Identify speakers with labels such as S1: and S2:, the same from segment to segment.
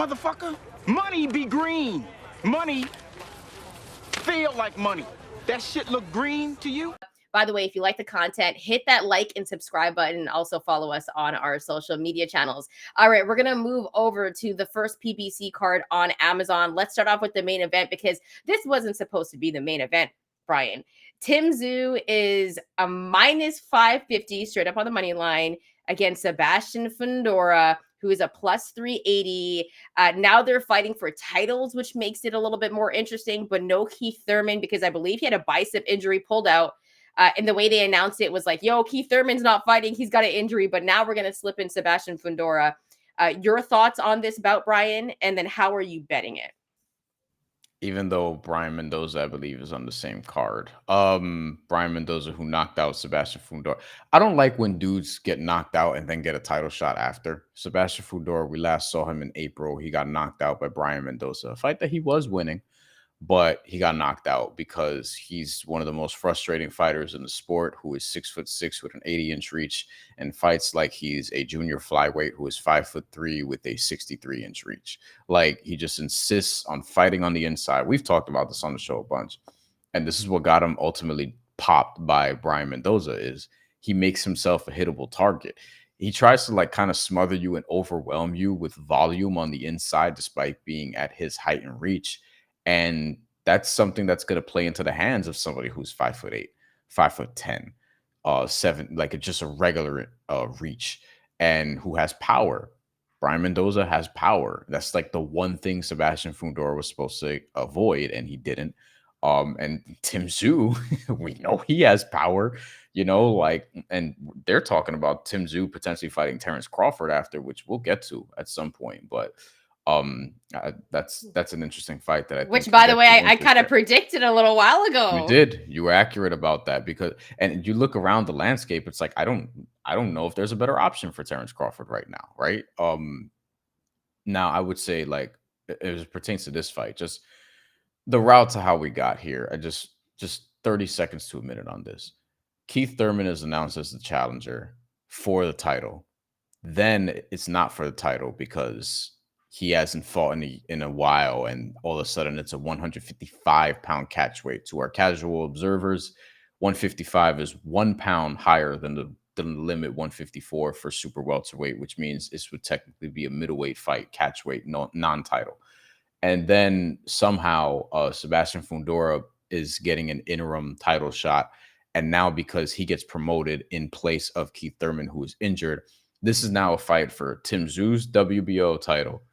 S1: motherfucker. Money be green. Money feel like money. That shit look green to you?
S2: By the way, if you like the content, hit that like and subscribe button, and also follow us on our social media channels. All right, we're going to move over to the first PBC card on Amazon. Let's start off with the main event, because this wasn't supposed to be the main event, Bryan. Tim Tszyu is a minus 550 straight up on the money line against Sebastian Fundora, who is a plus 380. Now they're fighting for titles, which makes it a little bit more interesting, but no Keith Thurman, because I believe he had a bicep injury pulled out. And the way they announced it was like, yo, Keith Thurman's not fighting. He's got an injury, but now we're going to slip in Sebastian Fundora. Your thoughts on this bout, Bryan? And then how are you betting it?
S3: Even though Bryan Mendoza, I believe, is on the same card. Bryan Mendoza, who knocked out Sebastian Fundora. I don't like when dudes get knocked out and then get a title shot after. Sebastian Fundora, we last saw him in April. He got knocked out by Bryan Mendoza, a fight that he was winning, but he got knocked out because he's one of the most frustrating fighters in the sport, who is 6'6" with an 80-inch reach and fights like he's a junior flyweight who is 5'3" with a 63-inch reach. Like, he just insists on fighting on the inside. We've talked about this on the show a bunch, and this is what got him ultimately popped by Bryan Mendoza, is he makes himself a hittable target. He tries to like kind of smother you and overwhelm you with volume on the inside, despite being at his height and reach. And that's something that's going to play into the hands of somebody who's 5'8", 5'10", 7, like just a regular reach, and who has power. Bryan Mendoza has power. That's like the one thing Sebastian Fundora was supposed to avoid, and he didn't. And Tim Tszyu, we know he has power, and they're talking about Tim Tszyu potentially fighting Terrence Crawford after, which we'll get to at some point, but that's an interesting fight that I think,
S2: which, by the way, I kind of predicted a little while ago.
S3: You did. You were accurate about that, because, and you look around the landscape, it's like I don't know if there's a better option for Terrence Crawford right now, right? Now I would say, like, as it pertains to this fight, just the route to how we got here. I just 30 seconds to a minute on this. Keith Thurman is announced as the challenger for the title. Then it's not for the title because he hasn't fought in a while, and all of a sudden it's a 155-pound catch weight. To our casual observers, 155 is 1 pound higher than the limit 154 for super welterweight, which means this would technically be a middleweight fight, catch weight, non-title. And then somehow Sebastian Fundora is getting an interim title shot, and now because he gets promoted in place of Keith Thurman, who is injured, this is now a fight for Tim Tszyu's WBO title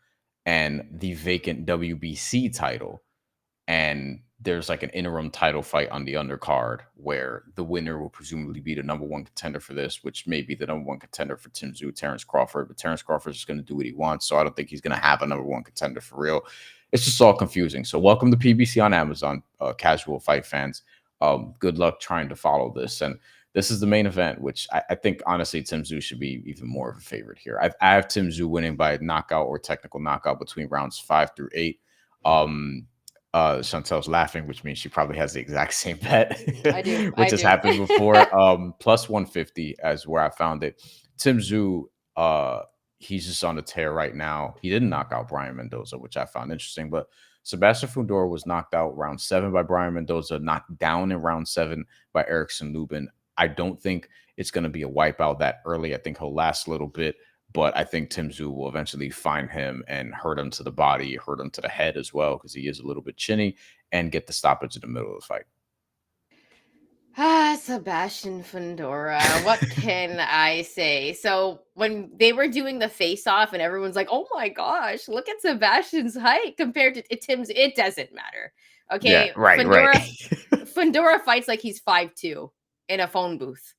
S3: and the vacant WBC title. And there's like an interim title fight on the undercard where the winner will presumably be the number one contender for this, which may be the number one contender for Tim Tszyu, Terrence Crawford. But Terrence Crawford is going to do what he wants, so I don't think he's going to have a number one contender for real. It's just all confusing. So welcome to PBC on Amazon, casual fight fans. Good luck trying to follow this. And this is the main event, which I think, honestly, Tim Tszyu should be even more of a favorite here. I have Tim Tszyu winning by knockout or technical knockout between rounds 5 through 8. Chantelle's laughing, which means she probably has the exact same bet.
S2: I do.
S3: Which has happened before. Plus 150 as where I found it. Tim Tszyu, he's just on a tear right now. He didn't knock out Bryan Mendoza, which I found interesting, but Sebastian Fundora was knocked out round 7 by Bryan Mendoza, knocked down in round 7 by Erickson Lubin. I don't think it's going to be a wipeout that early. I think he'll last a little bit, but I think Tim Tszyu will eventually find him and hurt him to the body, hurt him to the head as well, because he is a little bit chinny, and get the stoppage in the middle of the fight.
S2: Sebastian Fundora. What can I say? So when they were doing the face-off and everyone's like, oh my gosh, look at Sebastian's height compared to Tim's, it doesn't matter. Okay,
S3: yeah, right.
S2: Fundora fights like he's 5'2" in a phone booth.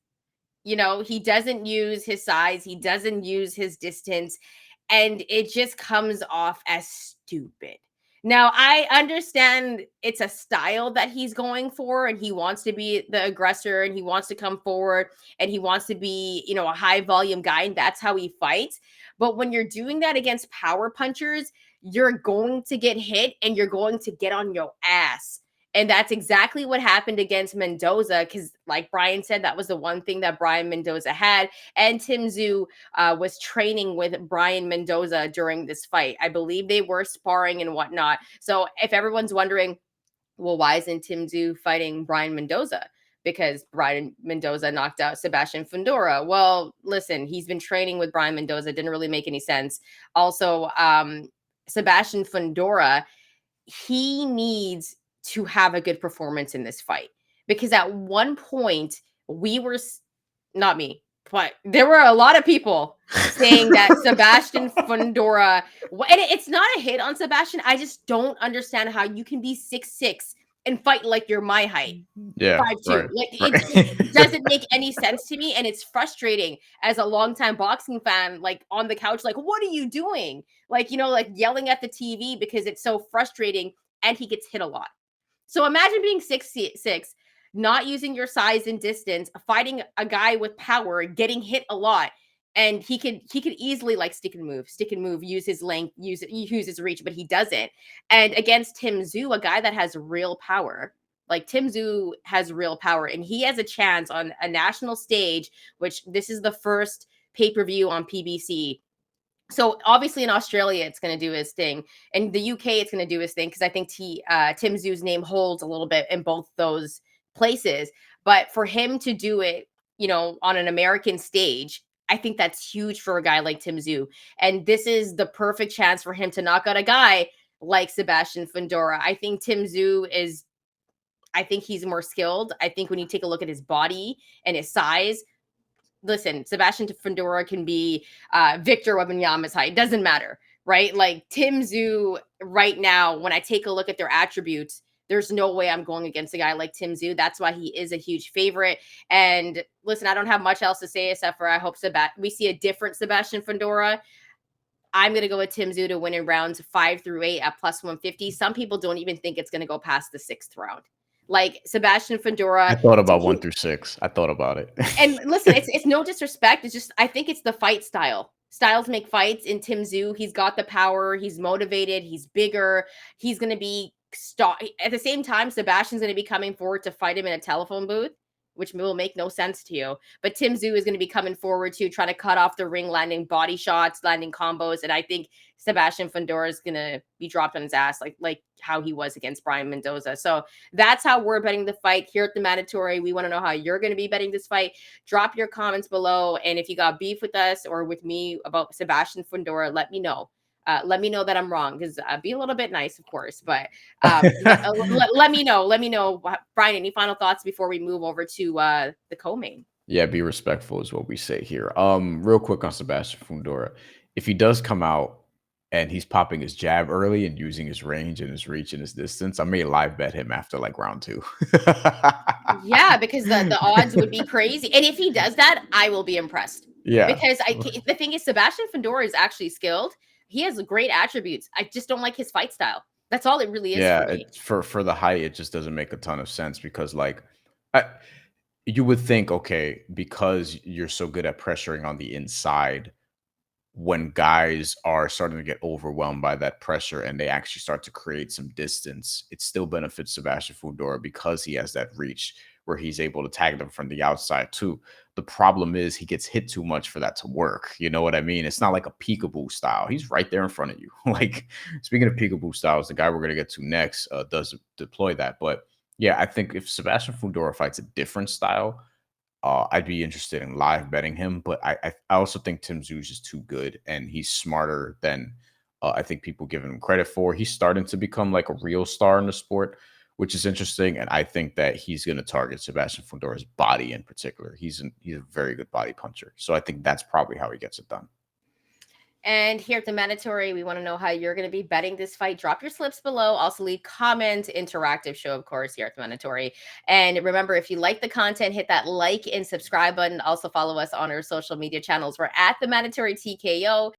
S2: You know, he doesn't use his size, he doesn't use his distance, and it just comes off as stupid. Now, I understand it's a style that he's going for, and he wants to be the aggressor, and he wants to come forward, and he wants to be, you know, a high volume guy, and that's how he fights. But when you're doing that against power punchers, you're going to get hit and you're going to get on your ass. And that's exactly what happened against Mendoza, because like Bryan said, that was the one thing that Bryan Mendoza had. And Tim Tszyu was training with Bryan Mendoza during this fight. I believe they were sparring and whatnot. So if everyone's wondering, well, why isn't Tim Tszyu fighting Bryan Mendoza? Because Bryan Mendoza knocked out Sebastian Fundora. Well, listen, he's been training with Bryan Mendoza. Didn't really make any sense. Also, Sebastian Fundora, he needs to have a good performance in this fight, because at one point we were, not me, but there were a lot of people saying that Sebastian Fundora, and it's not a hit on Sebastian. I just don't understand how you can be 6'6" and fight like you're my height.
S3: Yeah,
S2: 5'2".
S3: right,
S2: Like
S3: right.
S2: it doesn't make any sense to me, and it's frustrating as a longtime boxing fan. Like on the couch, like, what are you doing? Like, like yelling at the TV because it's so frustrating, and he gets hit a lot. So imagine being 6'6", not using your size and distance, fighting a guy with power, getting hit a lot. And he could easily like stick and move, use his length, use his reach, but he doesn't. And against Tim Tszyu, a guy that has real power, like Tim Tszyu has real power, and he has a chance on a national stage, which this is the first pay-per-view on PBC. So obviously in Australia, it's going to do his thing. In the UK, it's going to do his thing, because I think Tim Tszyu's name holds a little bit in both those places. But for him to do it, on an American stage, I think that's huge for a guy like Tim Tszyu. And this is the perfect chance for him to knock out a guy like Sebastian Fundora. I think Tim Tszyu I think he's more skilled. I think when you take a look at his body and his size, listen, Sebastian Fundora can be Victor Wembanyama's height. Doesn't matter, right? Like Tim Tszyu right now, when I take a look at their attributes, there's no way I'm going against a guy like Tim Tszyu. That's why he is a huge favorite. And listen, I don't have much else to say except for I hope we see a different Sebastian Fundora. I'm going to go with Tim Tszyu to win in rounds 5 through 8 at plus 150. Some people don't even think it's going to go past the 6th round. Like Sebastian Fundora.
S3: I thought about 1 through 6. I thought about it.
S2: And listen, it's no disrespect. It's just, I think it's the fight style. Styles make fights. In Tim Tszyu, he's got the power. He's motivated. He's bigger. He's going to be at the same time, Sebastian's going to be coming forward to fight him in a telephone booth, which will make no sense to you. But Tim Tszyu is going to be coming forward to try to cut off the ring, landing body shots, landing combos. And I think Sebastian Fundora is going to be dropped on his ass, like how he was against Bryan Mendoza. So that's how we're betting the fight here at the Mandatory. We want to know how you're going to be betting this fight. Drop your comments below. And if you got beef with us or with me about Sebastian Fundora, let me know. Let me know that I'm wrong, because be a little bit nice, of course. But let me know. Let me know. Bryan, any final thoughts before we move over to the co-main?
S3: Yeah, be respectful is what we say here. Real quick on Sebastian Fundora. If he does come out and he's popping his jab early and using his range and his reach and his distance, I may live bet him after like round 2.
S2: Yeah, because the odds would be crazy. And if he does that, I will be impressed.
S3: Yeah.
S2: Because the thing is, Sebastian Fundora is actually skilled. He has great attributes. I just don't like his fight style. That's all it really is.
S3: Yeah, for the height, it just doesn't make a ton of sense, because like you would think, okay, because you're so good at pressuring on the inside, when guys are starting to get overwhelmed by that pressure and they actually start to create some distance, it still benefits Sebastian Fundora because he has that reach where he's able to tag them from the outside too. The problem is he gets hit too much for that to work. You know what I mean? It's not like a peekaboo style. He's right there in front of you. Like, speaking of peekaboo styles, the guy we're going to get to next does deploy that. But yeah, I think if Sebastian Fundora fights a different style, I'd be interested in live betting him. But I also think Tim Tszyu is just too good, and he's smarter than I think people give him credit for. He's starting to become like a real star in the sport, which is interesting. And I think that he's going to target Sebastian Fundora's body in particular. He's a very good body puncher. So I think that's probably how he gets it done.
S2: And here at the Mandatory, we want to know how you're going to be betting this fight. Drop your slips below. Also leave comments. Interactive show, of course, here at the Mandatory. And remember, if you like the content, hit that like and subscribe button. Also follow us on our social media channels. We're at the Mandatory TKO.